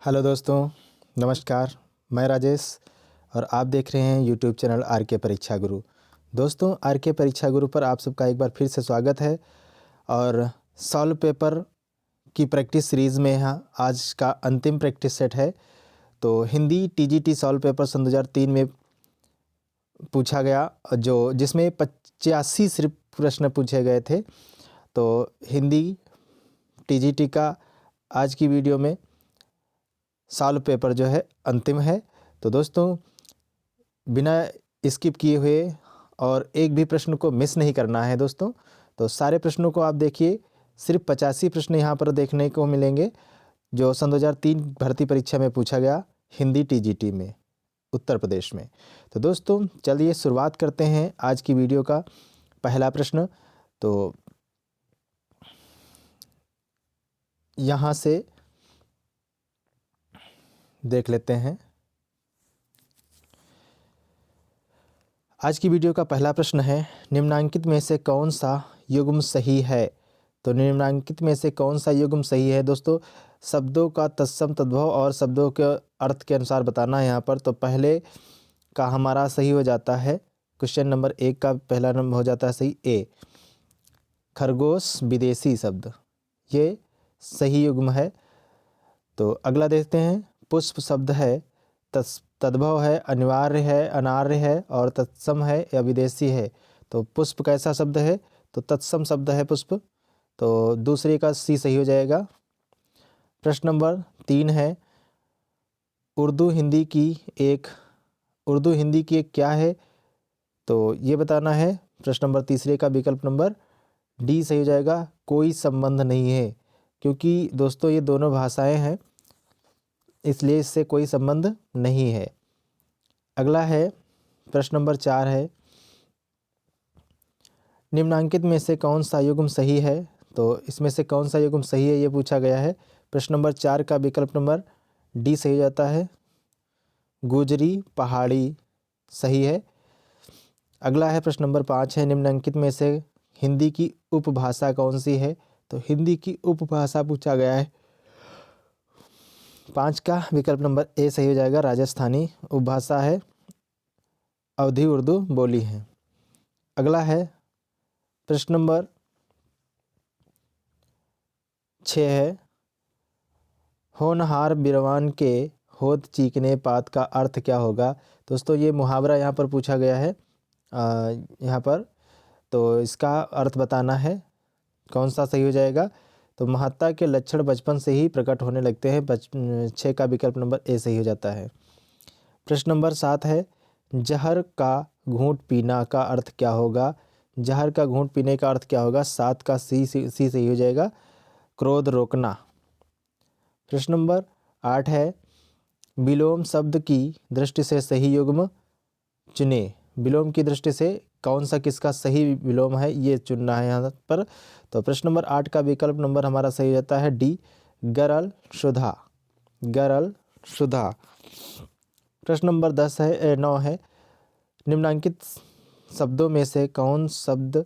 Hello दोस्तों, नमस्कार। मैं राजेश और आप देख रहे हैं यूट्यूब चैनल आर के परीक्षा गुरु। दोस्तों, आर के परीक्षा गुरु पर आप सबका एक बार फिर से स्वागत है। और सॉल्व पेपर की प्रैक्टिस सीरीज़ में यहाँ आज का अंतिम प्रैक्टिस सेट है। तो हिंदी टीजीटी सॉल्व पेपर सन 2003 में पूछा गया, जिसमें 85 सिर्फ प्रश्न पूछे गए थे। तो हिंदी टीजीटी का आज की वीडियो में सॉल्व पेपर जो है अंतिम है। तो दोस्तों, बिना स्किप किए हुए और एक भी प्रश्न को मिस नहीं करना है दोस्तों। तो सारे प्रश्नों को आप देखिए, सिर्फ 85 प्रश्न यहाँ पर देखने को मिलेंगे जो सन 2003 भर्ती परीक्षा में पूछा गया हिंदी टीजीटी में उत्तर प्रदेश में। तो दोस्तों, चलिए शुरुआत करते हैं आज की वीडियो का पहला प्रश्न। तो यहाँ से देख लेते हैं। आज की वीडियो का पहला प्रश्न है, निम्नांकित में से कौन सा युग्म सही है। तो निम्नांकित में से कौन सा युग्म सही है दोस्तों। शब्दों का तत्सम तद्भव और शब्दों के अर्थ के अनुसार बताना है यहाँ पर। तो पहले का हमारा सही हो जाता है, क्वेश्चन नंबर 1 का पहला नंबर हो जाता है सही ए, खरगोश विदेशी शब्द, ये सही युग्म है। तो अगला देखते हैं, पुष्प शब्द है, तद्भव है, अनिवार्य है, अनार्य है और तत्सम है या विदेशी है। तो पुष्प कैसा शब्द है, तो तत्सम शब्द है पुष्प। तो दूसरे का सी सही हो जाएगा। प्रश्न नंबर 3 है, उर्दू हिंदी की एक क्या है। तो ये बताना है। प्रश्न नंबर तीसरे का विकल्प नंबर डी सही हो जाएगा, कोई संबंध नहीं है। क्योंकि दोस्तों ये दोनों भाषाएं हैं, इसलिए इससे कोई संबंध नहीं है। अगला है प्रश्न नंबर 4 है, निम्नांकित में से कौन सा युग्म सही है। तो इसमें से कौन सा युग्म सही है ये पूछा गया है। प्रश्न नंबर 4 का विकल्प नंबर डी सही हो जाता है, गुजरी पहाड़ी सही है। अगला है प्रश्न नंबर 5 है, निम्नांकित में से हिंदी की उपभाषा कौन सी है। तो हिंदी की उपभाषा पूछा गया है, 5 का विकल्प नंबर ए सही हो जाएगा, राजस्थानी उपभाषा है, अवधी उर्दू बोली है। अगला है प्रश्न नंबर 6 है, होनहार बिरवान के होद चीकने पात का अर्थ क्या होगा। दोस्तों ये मुहावरा यहाँ पर पूछा गया है यहाँ पर। तो इसका अर्थ बताना है, कौन सा सही हो जाएगा। तो महत्ता के लक्षण बचपन से ही प्रकट होने लगते हैं, 6 का विकल्प नंबर ए सही हो जाता है। प्रश्न नंबर 7 है, जहर का घूंट पीना का अर्थ क्या होगा। जहर का घूंट पीने का अर्थ क्या होगा, 7 का सी सही हो जाएगा, क्रोध रोकना। प्रश्न नंबर 8 है, विलोम शब्द की दृष्टि से सही युग्म चुने। विलोम की दृष्टि से कौन सा किसका सही विलोम है ये चुनना है यहाँ पर। तो प्रश्न नंबर 8 का विकल्प नंबर हमारा सही जाता है डी, गरल शुदा, गरल शुदा। प्रश्न नंबर 9 है, निम्नांकित शब्दों में से कौन शब्द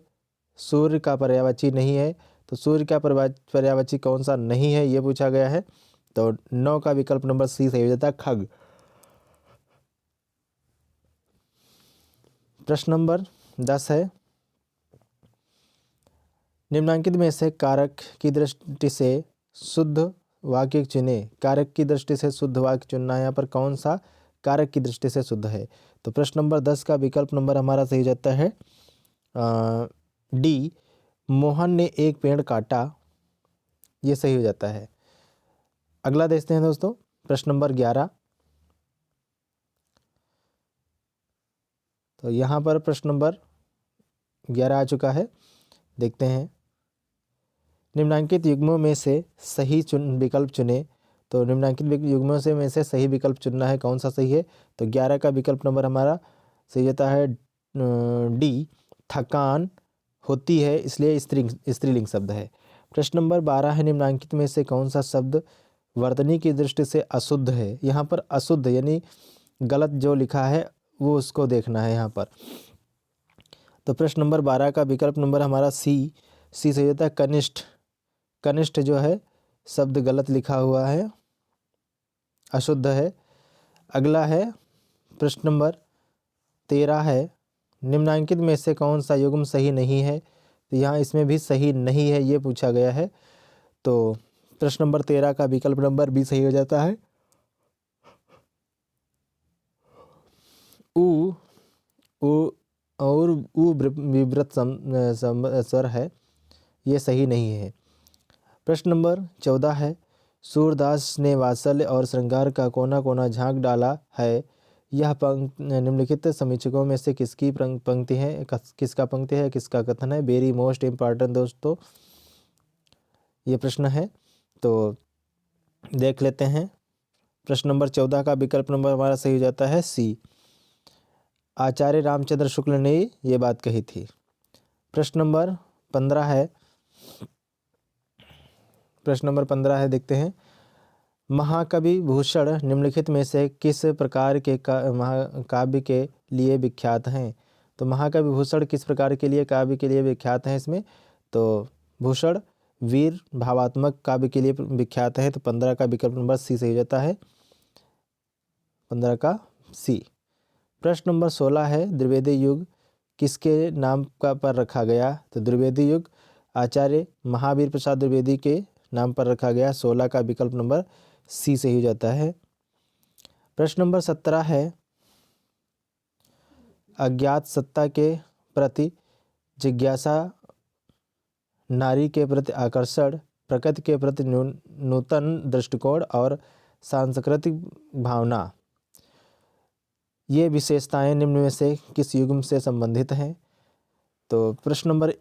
सूर्य का पर्यायवाची नहीं है। तो सूर्य का पर्यायवाची कौन सा नहीं है ये पूछा गया है। तो 9 का विकल्प नंबर सी सही हो जाता है, खग। प्रश्न नंबर 10 है, निम्नांकित में से कारक की दृष्टि से शुद्ध वाक्य चुने। कारक की दृष्टि से शुद्ध वाक्य चुनना है, यहाँ पर कौन सा कारक की दृष्टि से शुद्ध है। तो प्रश्न नंबर 10 का विकल्प नंबर हमारा सही जाता है डी, मोहन ने एक पेड़ काटा, ये सही हो जाता है। अगला देखते हैं दोस्तों, प्रश्न नंबर 11। तो यहाँ पर प्रश्न नंबर 11 आ चुका है, देखते हैं। निम्नांकित युग्मों में से सही विकल्प चुने। तो निम्नांकित युग्मों में से सही विकल्प चुनना है, कौन सा सही है। तो 11 का विकल्प नंबर हमारा सही जाता है डी, थकान होती है, इसलिए स्त्रीलिंग शब्द है। प्रश्न नंबर 12 है, निम्नांकित में से कौन सा शब्द वर्तनी की दृष्टि से अशुद्ध है। यहाँ पर अशुद्ध यानी गलत जो लिखा है वो उसको देखना है यहाँ पर। तो प्रश्न नंबर 12 का विकल्प नंबर हमारा सी सही होता है, कनिष्ठ। कनिष्ठ जो है शब्द गलत लिखा हुआ है, अशुद्ध है। अगला है प्रश्न नंबर 13 है, निम्नांकित में से कौन सा युग्म सही नहीं है? तो यहाँ इसमें भी सही नहीं है ये पूछा गया है। तो प्रश्न नंबर 13 का विकल्प नंबर बी सही हो जाता है। उ उ और उ विवृत स्वर है, ये सही नहीं है। प्रश्न नंबर 14 है, सूरदास ने वात्सल्य और श्रृंगार का कोना कोना झांक डाला है, यह निम्नलिखित समीक्षकों में से किसकी पंक्ति है? किसका पंक्ति है, किसका कथन है? वेरी मोस्ट इम्पॉर्टेंट दोस्तों ये प्रश्न है, तो देख लेते हैं। प्रश्न नंबर 14 का विकल्प नंबर हमारा सही हो जाता है सी, आचार्य रामचंद्र शुक्ल ने ये बात कही थी। प्रश्न नंबर 15 है, प्रश्न नंबर 15 है, देखते हैं। महाकवि भूषण निम्नलिखित में से किस प्रकार के काव्य के लिए विख्यात हैं? तो महाकवि भूषण किस प्रकार के लिए काव्य के लिए विख्यात हैं इसमें? तो भूषण वीर भावात्मक काव्य के लिए विख्यात है। तो 15 का विकल्प नंबर सी सही हो जाता है, 15 का सी। प्रश्न नंबर 16 है, द्विवेदी युग किसके नाम पर रखा गया? तो द्विवेदी युग आचार्य महावीर प्रसाद द्विवेदी के नाम पर रखा गया। 16 का विकल्प नंबर सी सही हो जाता है। प्रश्न नंबर 17 है, अज्ञात सत्ता के प्रति जिज्ञासा, नारी के प्रति आकर्षण, प्रकृति के प्रति नूतन दृष्टिकोण और सांस्कृतिक भावना, ये विशेषताएं निम्न में से किस युग से संबंधित हैं? तो प्रश्न नंबर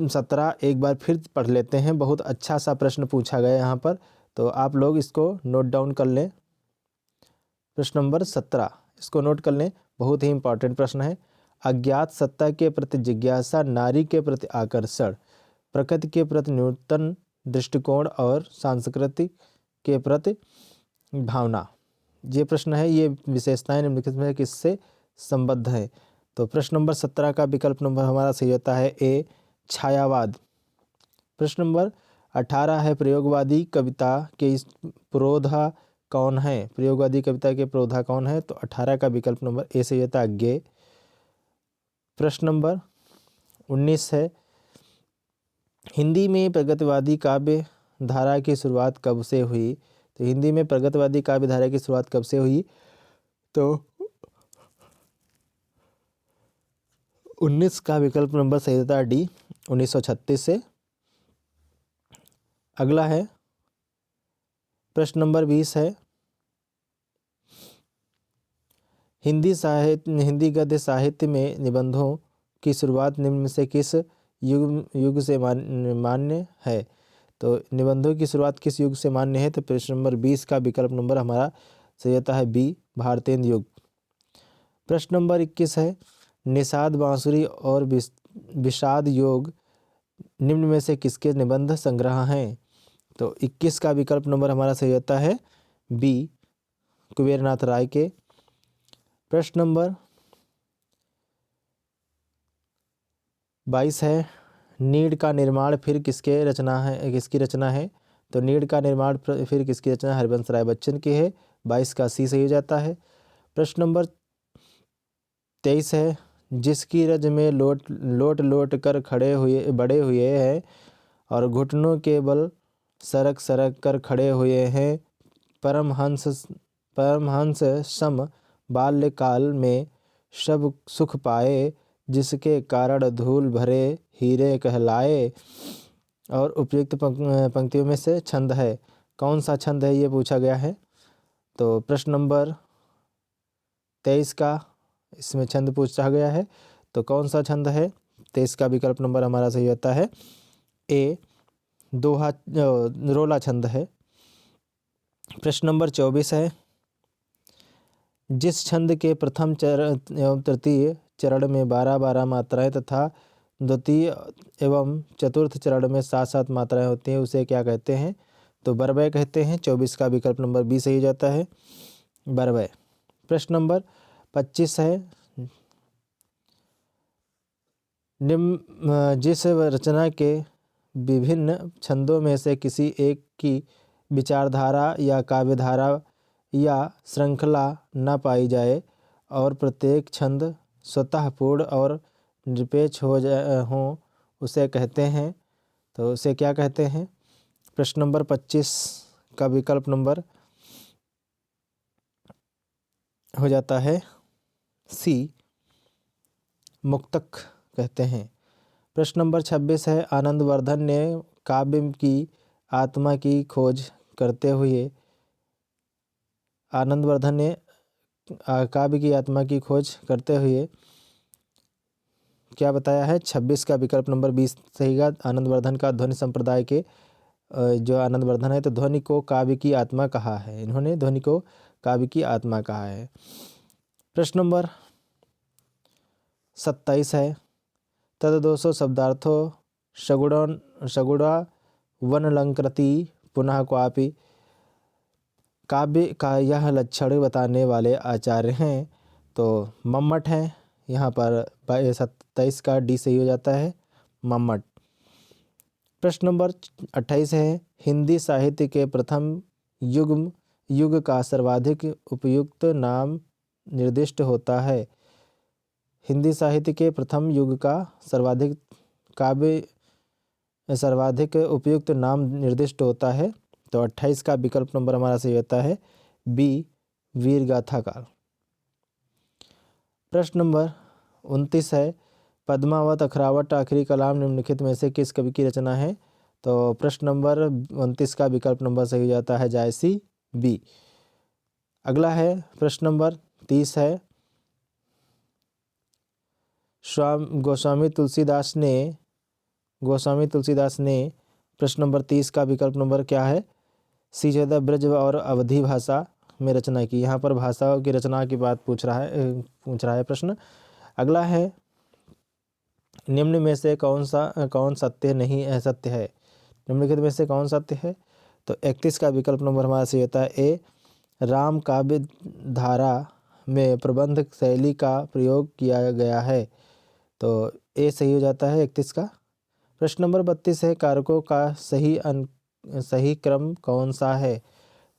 17 एक बार फिर पढ़ लेते हैं, बहुत अच्छा सा प्रश्न पूछा गया यहाँ पर, तो आप लोग इसको नोट डाउन कर लें। प्रश्न नंबर 17 इसको नोट कर लें, बहुत ही इंपॉर्टेंट प्रश्न है। अज्ञात सत्ता के प्रति जिज्ञासा, नारी के प्रति आकर्षण, प्रकृति के प्रति नूतन दृष्टिकोण और सांस्कृतिक के प्रति भावना, ये प्रश्न है, ये विशेषताएं निम्नलिखित में किससे संबद्ध है? तो प्रश्न नंबर 17 का विकल्प नंबर हमारा सही होता है ए, छायावाद। प्रश्न नंबर 18 है, प्रयोगवादी कविता के पुरोधा कौन है? प्रयोगवादी कविता के पुरोधा कौन है? तो 18 का विकल्प नंबर ए सही होता है, गे। प्रश्न नंबर 19 है, हिंदी में प्रगतिवादी काव्य धारा की शुरुआत कब से हुई? तो हिंदी में प्रगतिवादी काव्य धारा की शुरुआत कब से हुई? तो 19 का विकल्प नंबर सही होता है डी, 1936 से। अगला है प्रश्न नंबर 20 है, हिंदी गद्य साहित्य में निबंधों की शुरुआत निम्न में से किस युग से मान्य है? तो निबंधों की शुरुआत किस युग से मान्य है? तो प्रश्न नंबर 20 का विकल्प नंबर हमारा सही होता है बी, भारतेंद्र युग। प्रश्न नंबर 21 है, निषाद बांसुरी और विषाद योग निम्न में से किसके निबंध संग्रह हैं? तो 21 का विकल्प नंबर हमारा सही होता है बी, कुबेरनाथ राय के। प्रश्न नंबर 22 है, नीड़ का निर्माण फिर किसकी रचना है? तो नीड़ का निर्माण फिर किसकी रचना? हरिवंश राय बच्चन की है। 22 का सी सही हो जाता है। प्रश्न नंबर 23 है, जिसकी रज में लोट कर बड़े हुए हैं और घुटनों के बल सरक कर खड़े हुए हैं, परमहंस सम बाल्यकाल में सब सुख पाए, जिसके कारण धूल भरे हीरे कहलाए, और उपयुक्त पंक्तियों में से छंद है, कौन सा छंद है ये पूछा गया है। तो प्रश्न नंबर 23 का इसमें छंद पूछा गया है, तो कौन सा छंद है? 23 का विकल्प नंबर हमारा सही होता है ए, दोहा रोला छंद है। प्रश्न नंबर 24 है, जिस छंद के प्रथम एवं तृतीय चरण में 12 मात्राएं तथा द्वितीय एवं चतुर्थ चरण में 7 मात्राएं होती हैं, उसे क्या कहते हैं? तो बरवय कहते हैं। 24 का विकल्प नंबर बी सही जाता है, बरवय। प्रश्न नंबर 25 है, जिस रचना के विभिन्न छंदों में से किसी एक की विचारधारा या काव्यधारा या श्रृंखला न पाई जाए और प्रत्येक छंद स्वतः पूर्ण और निरपेक्ष हो उसे कहते हैं। तो उसे क्या कहते हैं? प्रश्न नंबर 25 का विकल्प नंबर हो जाता है सी, मुक्तक कहते हैं। प्रश्न नंबर 26 है, आनंदवर्धन ने काव्य की आत्मा की खोज करते हुए काव्य की आत्मा की खोज करते हुए क्या बताया है? 26 का विकल्प नंबर 20 सही है। आनंदवर्धन का ध्वनि संप्रदाय के जो आनंदवर्धन है तो ध्वनि को काव्य की आत्मा कहा है। इन्होंने ध्वनि को काव्य की आत्मा कहा है। प्रश्न नंबर 27 है, तददोषो शब्दार्थो शगुड़ा वनलंकृति पुनः क्वापि। काव्य का यह लक्षण बताने वाले आचार्य हैं तो मम्मट हैं। यहाँ पर 27 का डी सही हो जाता है, मम्मट। प्रश्न नंबर 28 है, हिंदी साहित्य के प्रथम युग का सर्वाधिक उपयुक्त नाम निर्दिष्ट होता है। हिंदी साहित्य के प्रथम युग का सर्वाधिक उपयुक्त नाम निर्दिष्ट होता है। तो 28 का विकल्प नंबर हमारा सही होता है बी, वीरगाथा काल। प्रश्न नंबर 29 है, पद्मावत अखरावत आखिरी कलाम निम्नलिखित में से किस कवि की रचना है? तो प्रश्न नंबर 29 का विकल्प नंबर सही हो जाता है जायसी, बी। अगला है प्रश्न नंबर 30 है, गोस्वामी तुलसीदास ने प्रश्न नंबर 30 का विकल्प नंबर क्या है? सीचोदा ब्रज और अवधी भाषा में रचना की। यहाँ पर भाषाओं की रचना की बात पूछ रहा है प्रश्न। अगला है, निम्न में से कौन सत्य नहीं असत्य है? निम्नलिखित में से कौन सत्य है? तो 31 का विकल्प नंबर हमारा सही होता है ए, राम काव्य धारा में प्रबंध शैली का प्रयोग किया गया है। तो ए सही हो जाता है 31 का। प्रश्न नंबर 32 है, कारकों का सही क्रम कौन सा है?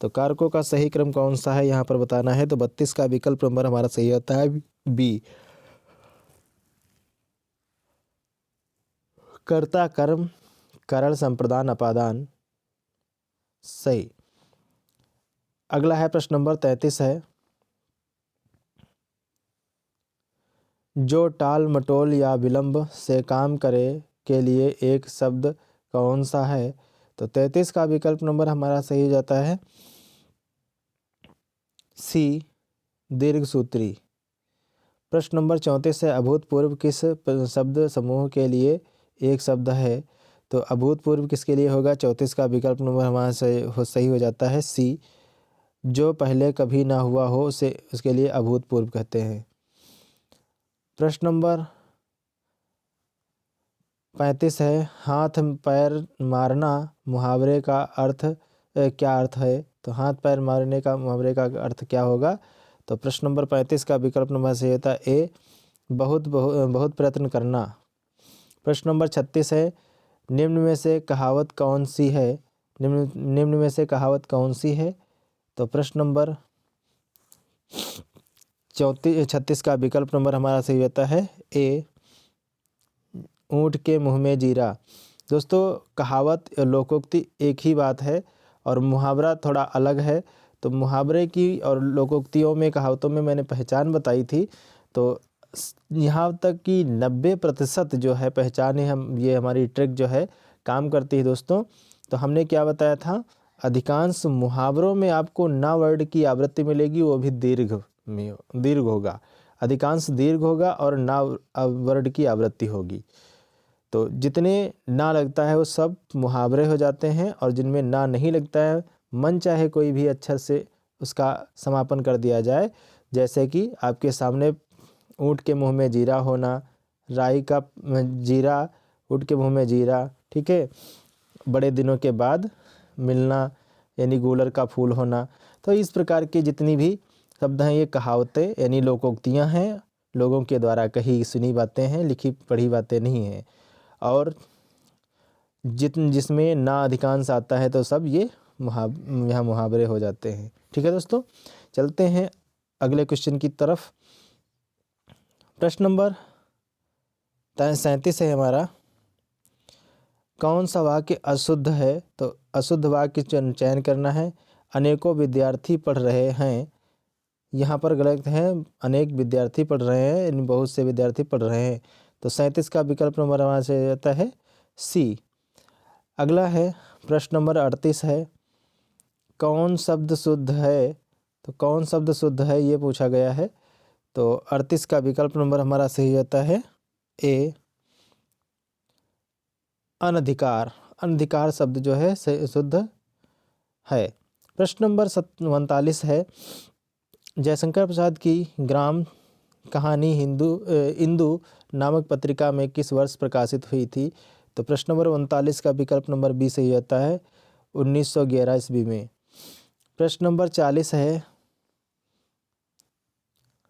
तो कारकों का सही क्रम कौन सा है यहाँ पर बताना है। तो 32 का विकल्प नंबर हमारा सही होता है बी, कर्ता कर्म करण संप्रदान अपादान, सही। अगला है प्रश्न नंबर 33 है, जो टाल मटोल या विलंब से काम करे के लिए एक शब्द कौन सा है? तो 33 का विकल्प नंबर हमारा सही हो जाता है सी, दीर्घ सूत्री। प्रश्न नंबर 34 है, अभूतपूर्व किस शब्द समूह के लिए एक शब्द है? तो अभूतपूर्व किसके लिए होगा? 34 का विकल्प नंबर हमारा सही हो जाता है सी, जो पहले कभी ना हुआ हो उसे उसके लिए अभूतपूर्व कहते हैं। प्रश्न नंबर 35 है, हाथ पैर मारना मुहावरे का अर्थ क्या अर्थ है? तो हाथ पैर मारने का मुहावरे का अर्थ क्या होगा? तो प्रश्न नंबर 35 का विकल्प नंबर सही होता है ए, बहुत प्रयत्न करना। प्रश्न नंबर 36 है, निम्न में से कहावत कौन सी है? निम्न में से कहावत कौन सी है? तो प्रश्न नंबर 36 का विकल्प नंबर हमारा सही होता है ए, ऊँट के मुंह में जीरा। दोस्तों, कहावत लोकोक्ति एक ही बात है और मुहावरा थोड़ा अलग है। तो मुहावरे की और लोकोक्तियों में, कहावतों में मैंने पहचान बताई थी। तो यहाँ तक कि 90% जो है पहचान ये हमारी ट्रिक जो है काम करती है दोस्तों। तो हमने क्या बताया था, अधिकांश मुहावरों में आपको ना वर्ड की आवृत्ति मिलेगी, वो भी दीर्घ होगा। अधिकांश दीर्घ होगा और ना वर्ड की आवृत्ति होगी। तो जितने ना लगता है वो सब मुहावरे हो जाते हैं और जिनमें ना नहीं लगता है मन चाहे कोई भी अक्षर से उसका समापन कर दिया जाए। जैसे कि आपके सामने ऊँट के मुंह में जीरा होना, राई का जीरा, ऊँट के मुंह में जीरा, ठीक है। बड़े दिनों के बाद मिलना यानी गूलर का फूल होना। तो इस प्रकार की जितनी भी शब्द हैं ये कहावतें यानी लोकोक्तियाँ हैं, लोगों के द्वारा कही सुनी बातें हैं, लिखी पढ़ी बातें नहीं हैं। और जिसमें ना अधिकांश आता है तो सब ये यहाँ मुहावरे हो जाते हैं। ठीक है दोस्तों, चलते हैं अगले क्वेश्चन की तरफ। प्रश्न नंबर 37 है हमारा, कौन सा वाक्य अशुद्ध है? तो अशुद्ध वाक्य चयन करना है। अनेकों विद्यार्थी पढ़ रहे हैं, यहाँ पर गलत है, अनेक विद्यार्थी पढ़ रहे हैं, यानी बहुत से विद्यार्थी पढ़ रहे हैं। तो 37 का विकल्प नंबर हमारे से जाता है सी। अगला है प्रश्न नंबर 38 है, कौन शब्द शुद्ध है? तो कौन शब्द शुद्ध है ये पूछा गया है। तो 38 का विकल्प नंबर हमारा सही जाता है ए, अनधिकार। अनधिकार शब्द जो है शुद्ध है। प्रश्न नंबर 39 है, जयशंकर प्रसाद की ग्राम कहानी इंदु नामक पत्रिका में किस वर्ष प्रकाशित हुई थी? तो प्रश्न नंबर 39 का विकल्प नंबर बी सही जाता है 1911 ईस्वी में। प्रश्न नंबर 40 है,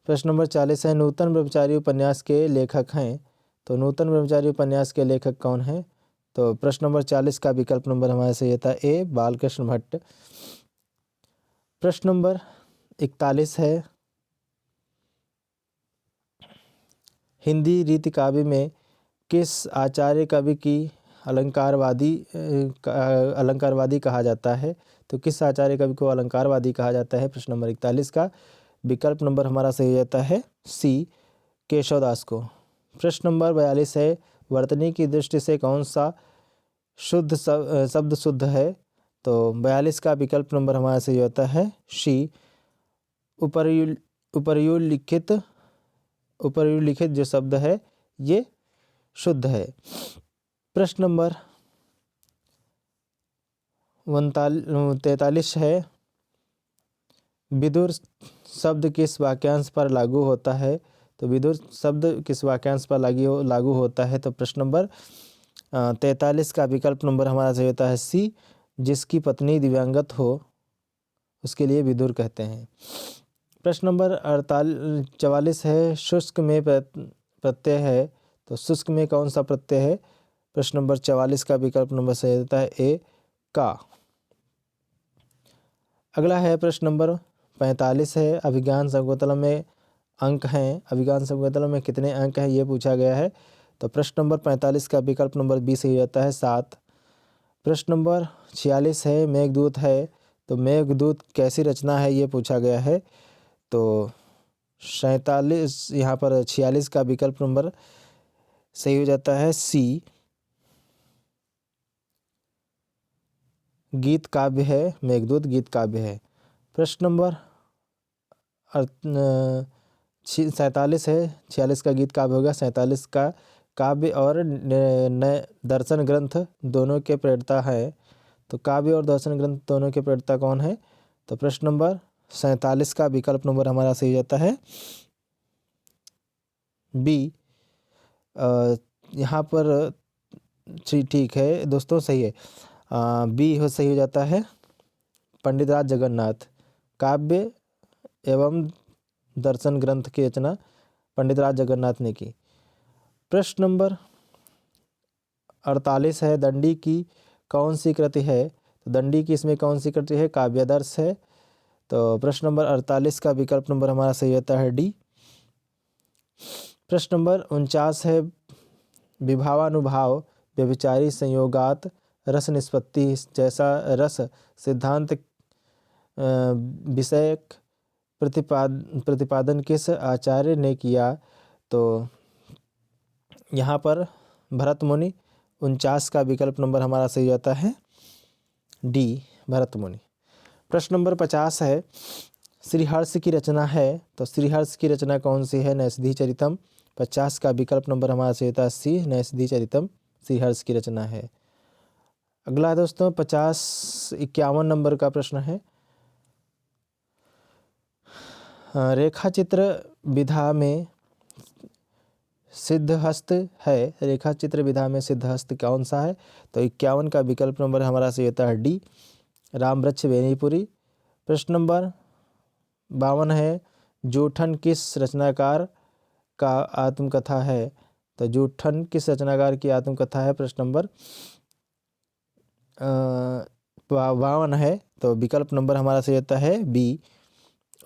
प्रश्न नंबर 40 है, नूतन ब्रह्मचारी उपन्यास के लेखक हैं। तो नूतन ब्रह्मचारी उपन्यास के लेखक कौन हैं? तो प्रश्न नंबर 40 का विकल्प नंबर हमारे सही जाता है ए, बालकृष्ण भट्ट। प्रश्न नंबर 41 है, हिंदी रीति काव्य में किस आचार्य कवि की अलंकारवादी कहा जाता है? तो किस आचार्य कवि को अलंकारवादी कहा जाता है? प्रश्न नंबर 41 का विकल्प नंबर हमारा सही जाता है सी, केशवदास को। प्रश्न नंबर 42 है, वर्तनी की दृष्टि से कौन सा शुद्ध शब्द शुद्ध है? तो 42 का विकल्प नंबर हमारा सही होता है सी, उपर्युल्लिखित जो शब्द है ये शुद्ध है। प्रश्न नंबर 43 है, विदुर शब्द किस वाक्यांश पर लागू होता है? तो विदुर शब्द किस वाक्यांश पर लागू होता है? तो प्रश्न नंबर 43 का विकल्प नंबर हमारा सही होता है सी, जिसकी पत्नी दिव्यांगत हो उसके लिए विदुर कहते हैं। प्रश्न नंबर 44 है, शुष्क में प्रत्यय है। तो शुष्क में कौन सा प्रत्यय है? प्रश्न नंबर 44 का विकल्प नंबर सही होता है ए, का। अगला है प्रश्न नंबर 45 है, अभिज्ञान शाकुंतलम में अंक हैं, अभिज्ञान शाकुंतलम में कितने अंक हैं ये पूछा गया है। तो प्रश्न नंबर 45 का विकल्प नंबर बी सही जाता है 7। प्रश्न नंबर 46 है, मेघदूत है। तो मेघदूत कैसी रचना है ये पूछा गया है। तो 47 यहाँ पर 46 का विकल्प नंबर सही हो जाता है सी, गीत काव्य है, मेघदूत गीत काव्य है। प्रश्न नंबर 47 है, 46 का गीत काव्य होगा, 47 का काव्य और नए दर्शन ग्रंथ दोनों के प्रेरणा है। तो काव्य और दर्शन ग्रंथ दोनों के प्रेरणा कौन है? तो प्रश्न नंबर 47 का विकल्प नंबर हमारा सही जाता है बी। यहाँ पर ठीक है दोस्तों, सही है, बी सही हो जाता है पंडित राज जगन्नाथ। काव्य एवं दर्शन ग्रंथ की रचना पंडित राज जगन्नाथ ने की। प्रश्न नंबर 48 है, दंडी की कौन सी कृति है? तो दंडी की इसमें कौन सी कृति है? काव्यादर्श है। तो प्रश्न नंबर 48 का विकल्प नंबर हमारा सही होता है डी। प्रश्न नंबर 49 है, विभावानुभाव व्यभिचारी संयोगात रस निष्पत्ति जैसा रस सिद्धांत विषयक प्रतिपादन किस आचार्य ने किया? तो यहाँ पर भरत मुनि। 49 का विकल्प नंबर हमारा सही जाता है डी, भरत मुनि। प्रश्न नंबर 50 है, श्रीहर्ष की रचना है। तो श्रीहर्ष की रचना कौन सी है? नैषधि चरितम। 50 का विकल्प नंबर हमारा सही होता है सी, नैषधि चरितम श्रीहर्ष की रचना है। अगला दोस्तों 51 नंबर का प्रश्न है, रेखा चित्र विधा में सिद्धहस्त है। रेखा चित्र विधा में सिद्धहस्त कौन सा है? तो 51 का विकल्प नंबर हमारा सही होता है डी, रामवृक्ष बेनीपुरी। प्रश्न नंबर 52 है, जूठन किस रचनाकार का आत्मकथा है? तो जूठन किस रचनाकार की आत्मकथा है? प्रश्न नंबर 52 है, तो विकल्प नंबर हमारा सही होता है बी,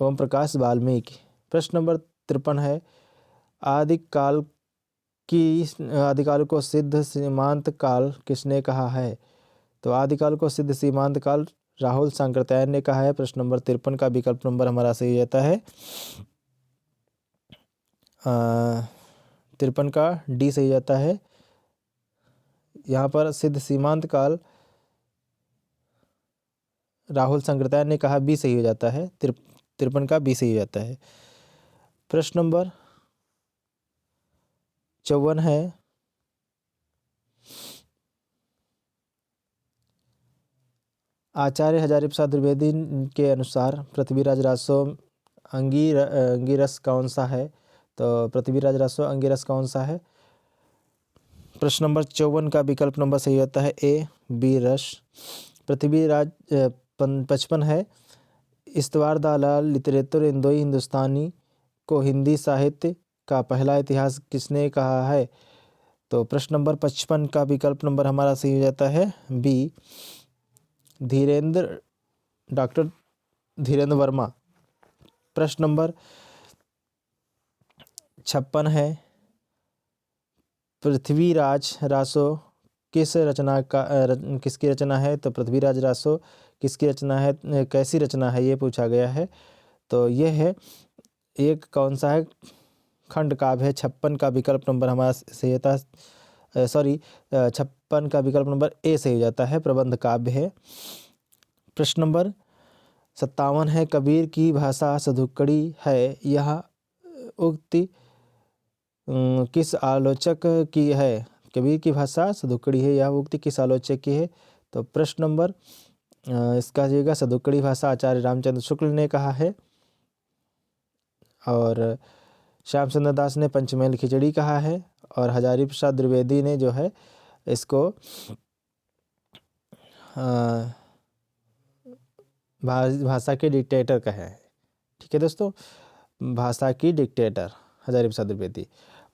ओम प्रकाश वाल्मीकि। प्रश्न नंबर 53 है, आदिकाल आदिकाल को सिद्ध सीमांत काल किसने कहा है? तो आदिकाल को सिद्ध सीमांत काल राहुल सांकृत्यायन ने कहा है। प्रश्न नंबर 53 का विकल्प नंबर हमारा सही रहता है 53 का डी सही जाता है। यहाँ पर सिद्ध सीमांत काल राहुल सांकृत्यायन ने कहा, बी सही हो जाता है, 53 का बी सही हो जाता है। प्रश्न नंबर 54 है, आचार्य हजारीप्रसाद द्विवेदी के अनुसार पृथ्वीराज रासो अंगिरस कौन सा है? तो पृथ्वीराज रासो अंगिरस कौन सा है? प्रश्न नंबर 54 का विकल्प नंबर सही होता है ए, बी रस। पृथ्वीराज 55 है, इस्तवार दालाल लिटरेचर इंदोई हिंदुस्तानी को हिंदी साहित्य का पहला इतिहास किसने कहा है? तो प्रश्न नंबर 55 का विकल्प नंबर हमारा सही हो जाता है बी, डॉक्टर धीरेन्द्र वर्मा। प्रश्न नंबर 56 है, पृथ्वीराज रासो किसकी रचना है? तो पृथ्वीराज रासो किसकी रचना है, कैसी रचना है, ये पूछा गया है। तो ये है एक कौन सा है, खंड काव्य है। 56 का विकल्प नंबर हमारा सही होता है 56 का विकल्प नंबर ए सही हो जाता है, प्रबंध काव्य है। प्रश्न नंबर 57 है, कबीर की भाषा सधुक्कड़ी है, यह उक्ति किस आलोचक की है? कबीर की भाषा सधुक्कड़ी है, यह उक्ति किस आलोचक की है? तो प्रश्न नंबर इसका जगह सधुक्कड़ी भाषा आचार्य रामचंद्र शुक्ल ने कहा है, और श्याम सुंदर दास ने पंचमेल खिचड़ी कहा है, और हजारीप्रसाद द्विवेदी ने जो है इसको भाषा के डिक्टेटर कहा है। ठीक है दोस्तों, भाषा की डिक्टेटर हजारीप्रसाद द्विवेदी।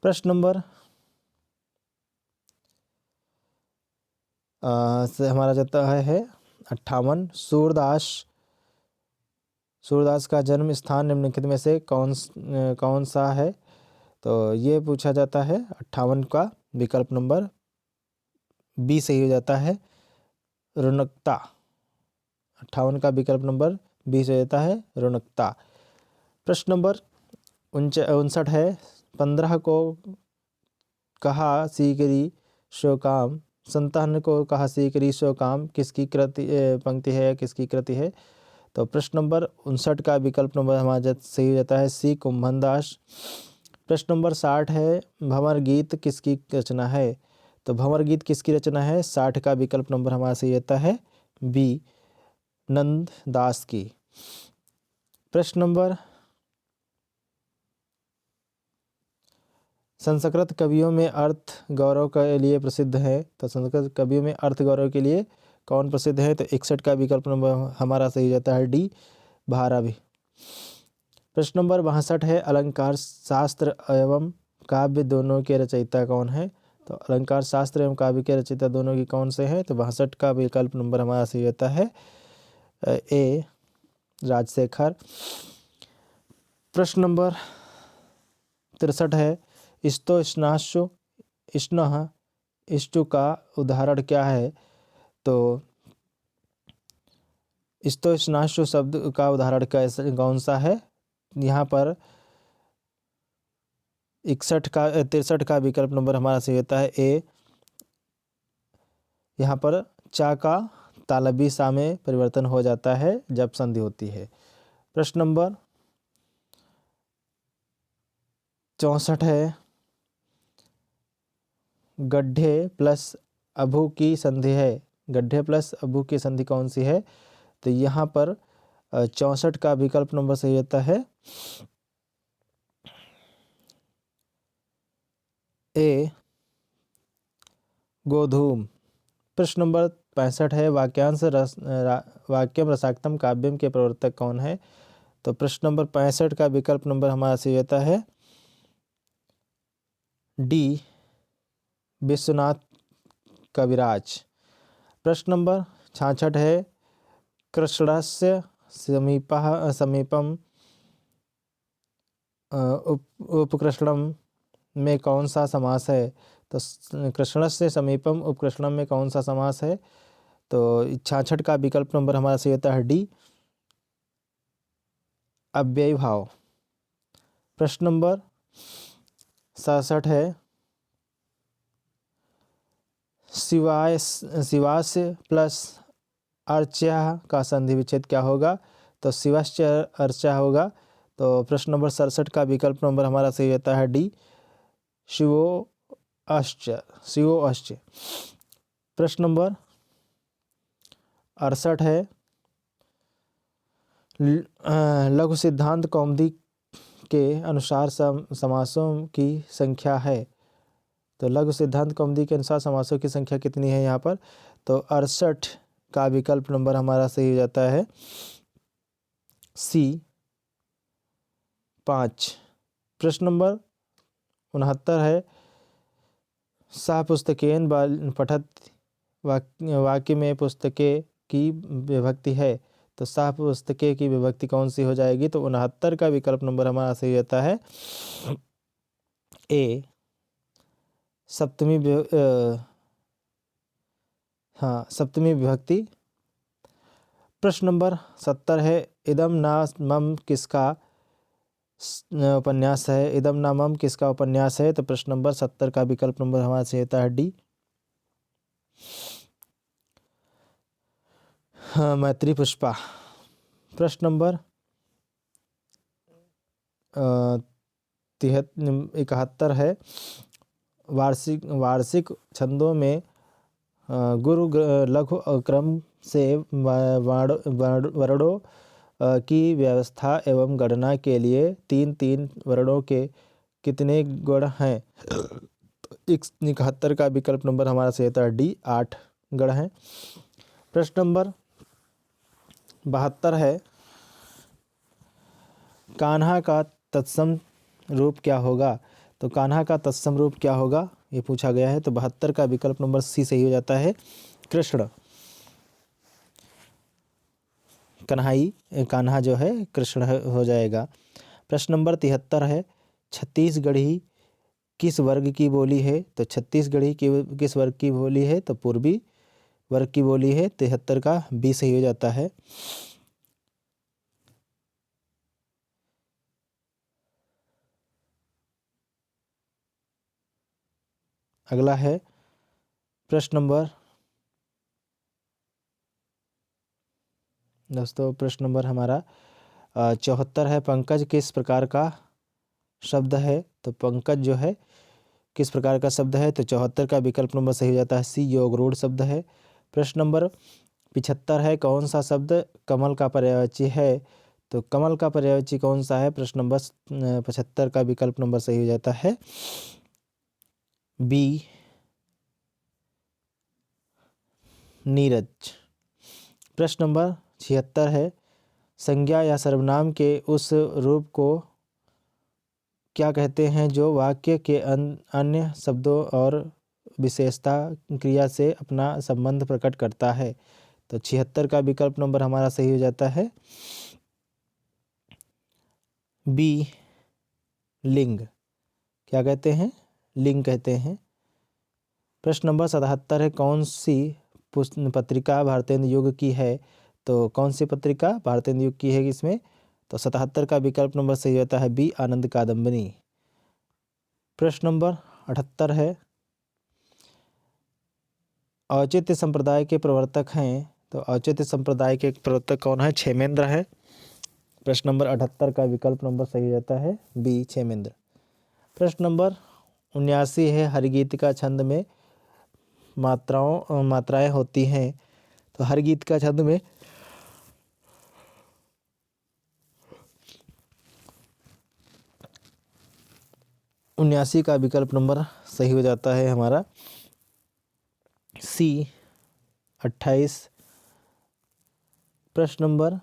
प्रश्न नंबर से हमारा जाता है 58, सूरदास का जन्म स्थान निम्नलिखित में से कौन सा है? तो ये पूछा जाता है 58 का विकल्प नंबर बी सही हो जाता है, रौनकता। 58 का विकल्प नंबर बी से जाता है, रौनकता। प्रश्न नंबर 59 है, 15 को कहा सीकरी सो काम, 57 को कहा सीकरी सो काम किसकी कृति पंक्ति है, किसकी कृति है? तो प्रश्न नंबर 59 का विकल्प नंबर हमारा सही हो जाता है सी, कुंभन दास। प्रश्न नंबर 60 है, भंवर गीत किसकी रचना है? तो भंवर गीत किसकी रचना है? 60 का विकल्प नंबर हमारा सही होता है बी, नंद दास की। प्रश्न नंबर संस्कृत कवियों में अर्थ गौरव के लिए प्रसिद्ध है, तो संस्कृत कवियों में अर्थ गौरव के लिए कौन प्रसिद्ध है? तो 61 का विकल्प नंबर हमारा सही जाता है डी, भारवी। प्रश्न नंबर 62 है, अलंकार शास्त्र एवं काव्य दोनों के रचयिता कौन है? तो अलंकार शास्त्र एवं काव्य के रचयिता दोनों की कौन से हैं? तो 62 का विकल्प नंबर हमारा सही होता है ए, राजशेखर। प्रश्न नंबर 63 है, इस्तो स्नाशो इष्णः इष्टु का उदाहरण क्या है? तो इस्तो स्नाशो शब्द का उदाहरण कौन सा है? यहाँ पर 63 का विकल्प नंबर हमारा सही होता है ए, यहाँ पर चा का तालबी सा में परिवर्तन हो जाता है जब संधि होती है। प्रश्न नंबर 64 है, गड्ढे प्लस अभू की संधि है, गड्ढे प्लस अभू की संधि कौन सी है? तो यहाँ पर 64 का विकल्प नंबर सही होता है ए, गोधूम। प्रश्न नंबर 65 है, वाक्यम रसाक्तम काव्यम के प्रवर्तक कौन है? तो प्रश्न नंबर 65 का विकल्प नंबर हमारा सही होता है डी, विश्वनाथ कविराज। प्रश्न नंबर 66 है, कृष्णस्य समीपम उपकृष्णम में कौन सा समास है? तो कृष्णस्य समीपम उपकृष्णम में कौन सा समास है? तो 66 का विकल्प नंबर हमारा सही होता है डी, अव्ययी भाव। प्रश्न नंबर 67 है, शिवास्य प्लस अर्च्या का संधि विच्छेद क्या होगा? तो शिवाश्च अर्चा होगा। तो प्रश्न नंबर 67 का विकल्प नंबर हमारा सही होता है डी, शिवोश्च। प्रश्न नंबर 68 है, लघु सिद्धांत कौमुदी के अनुसार समासों की संख्या है। तो लघु सिद्धांत कौमुदी के अनुसार समासों की संख्या कितनी है यहाँ पर? तो 68 का विकल्प नंबर हमारा सही हो जाता है सी, 5। प्रश्न नंबर 69 है, सह पुस्तकेन पठत वाक्य में पुस्तके की विभक्ति है। तो सह पुस्तके की विभक्ति कौन सी हो जाएगी? तो 69 का विकल्प नंबर हमारा सही होता है ए, सप्तमी विभक्ति। प्रश्न नंबर 70 है, इदम ना मम किसका उपन्यास है? इदम ना मम किसका उपन्यास है? तो प्रश्न नंबर 70 का विकल्प नंबर हमारा सही होता है डी, मैत्री पुष्पा। प्रश्न नंबर 71 है, वार्षिक छंदों में गुरु लघु क्रम से वर्णों की व्यवस्था एवं गणना के लिए 3-3 वर्णों के कितने गण हैं? 71 का विकल्प नंबर हमारा सही होता है डी, 8 गण हैं। प्रश्न नंबर 72 है, कान्हा का तत्सम रूप क्या होगा? तो कान्हा का तत्सम रूप क्या होगा ये पूछा गया है। तो 72 का विकल्प नंबर सी सही हो जाता है, कृष्ण। कान्हा जो है कृष्ण हो जाएगा। प्रश्न नंबर 73 है, छत्तीसगढ़ी किस वर्ग की बोली है? तो छत्तीसगढ़ी किस वर्ग की बोली है? तो पूर्वी वर्ग की बोली है। 73 का बी सही हो जाता है। अगला है प्रश्न नंबर दोस्तों, प्रश्न नंबर हमारा 74 है, पंकज किस प्रकार का शब्द है? तो पंकज जो है किस प्रकार का शब्द है? तो 74 का विकल्प नंबर सही हो जाता है सी, योगरूढ़ शब्द है। प्रश्न नंबर 75 है, कौन सा शब्द कमल का पर्यायवाची है? तो कमल का पर्यायवाची कौन सा है? प्रश्न नंबर 75 का विकल्प नंबर सही हो जाता है बी, नीरज। प्रश्न नंबर 76 है, संज्ञा या सर्वनाम के उस रूप को क्या कहते हैं जो वाक्य के अन्य शब्दों और विशेषता क्रिया से अपना संबंध प्रकट करता है? तो 76 का विकल्प नंबर हमारा सही हो जाता है बी, लिंग। क्या कहते हैं? लिंग कहते हैं। प्रश्न नंबर 77 है, कौन सी पत्रिका भारतेंदु युग की है? तो कौन सी पत्रिका भारतेंदु युग की है इसमें? तो 77 का विकल्प नंबर सही होता है बी, आनंद कादम्बिनी। प्रश्न नंबर 78 है, औचित्य संप्रदाय के प्रवर्तक हैं। तो औचित्य संप्रदाय के प्रवर्तक कौन है? क्षेमेंद्र है। प्रश्न नंबर 78 का विकल्प नंबर सही जाता है बी, क्षेमेंद्र। प्रश्न नंबर 79 है, हरिगीत का छंद में मात्राएं होती हैं। तो हरिगीत का छंद में उन्यासी का विकल्प नंबर सही हो जाता है हमारा सी, 28। प्रश्न नंबर,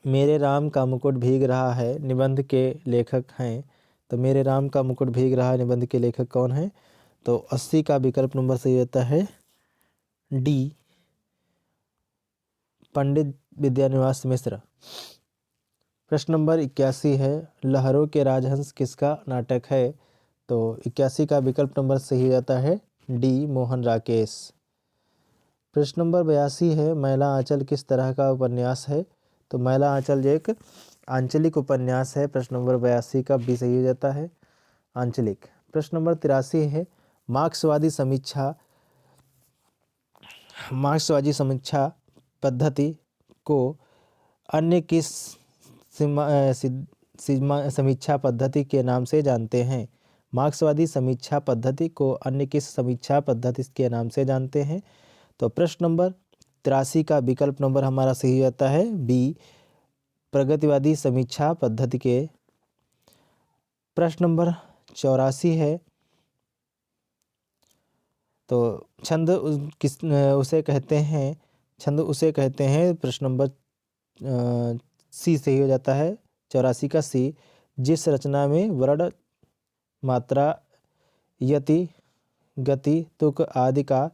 मेरे राम का मुकुट भीग रहा है निबंध के लेखक हैं। तो मेरे राम का मुकुट भीग रहा है निबंध के लेखक कौन है? तो 80 का विकल्प नंबर सही होता है डी पंडित विद्यानिवास मिश्र। प्रश्न नंबर 81 है, लहरों के राजहंस किसका नाटक है? तो 81 का विकल्प नंबर सही हो जाता है डी मोहन राकेश। प्रश्न नंबर 82 है, मैला आंचल किस तरह का उपन्यास है? तो मैला आंचल एक आंचलिक उपन्यास है। प्रश्न नंबर 82 का बी सही हो जाता है आंचलिक। प्रश्न नंबर 83 है, मार्क्सवादी समीक्षा पद्धति को अन्य किस समीक्षा पद्धति के नाम से जानते हैं? मार्क्सवादी समीक्षा पद्धति को अन्य किस समीक्षा पद्धति के नाम से जानते हैं? तो प्रश्न नंबर 83 का विकल्प नंबर हमारा सही आता है बी प्रगतिवादी समीक्षा पद्धति के। प्रश्न नंबर 84 है, तो छंद उसे कहते हैं। प्रश्न नंबर सी सही हो जाता है 84 का सी, जिस रचना में वर्ण, मात्रा, यति, गति, तुक आदि का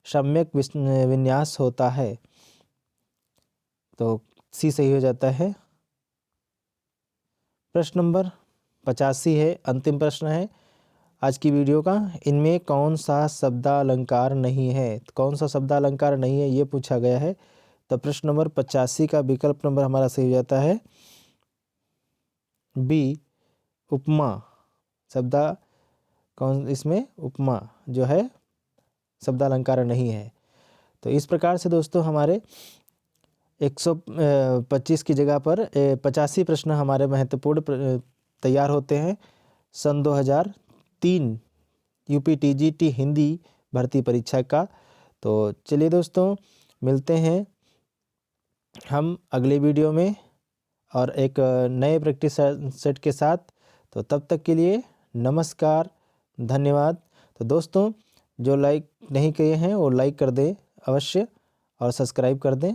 सम्यक विन्यास होता है। तो सी सही हो जाता है। प्रश्न नंबर 85 है, अंतिम प्रश्न है आज की वीडियो का, इनमें कौन सा शब्दालंकार नहीं है? कौन सा शब्दालंकार नहीं है ये पूछा गया है। तो प्रश्न नंबर 85 का विकल्प नंबर हमारा सही हो जाता है बी उपमा। इसमें उपमा जो है शब्दालंकार नहीं है। तो इस प्रकार से दोस्तों हमारे 125 की जगह पर 85 प्रश्न हमारे महत्वपूर्ण तैयार होते हैं सन 2003 UPTGT हिंदी भर्ती परीक्षा का। तो चलिए दोस्तों, मिलते हैं हम अगले वीडियो में और एक नए प्रैक्टिस सेट के साथ। तो तब तक के लिए नमस्कार, धन्यवाद। तो दोस्तों जो लाइक नहीं किए हैं वो लाइक कर दें अवश्य और सब्सक्राइब कर दें।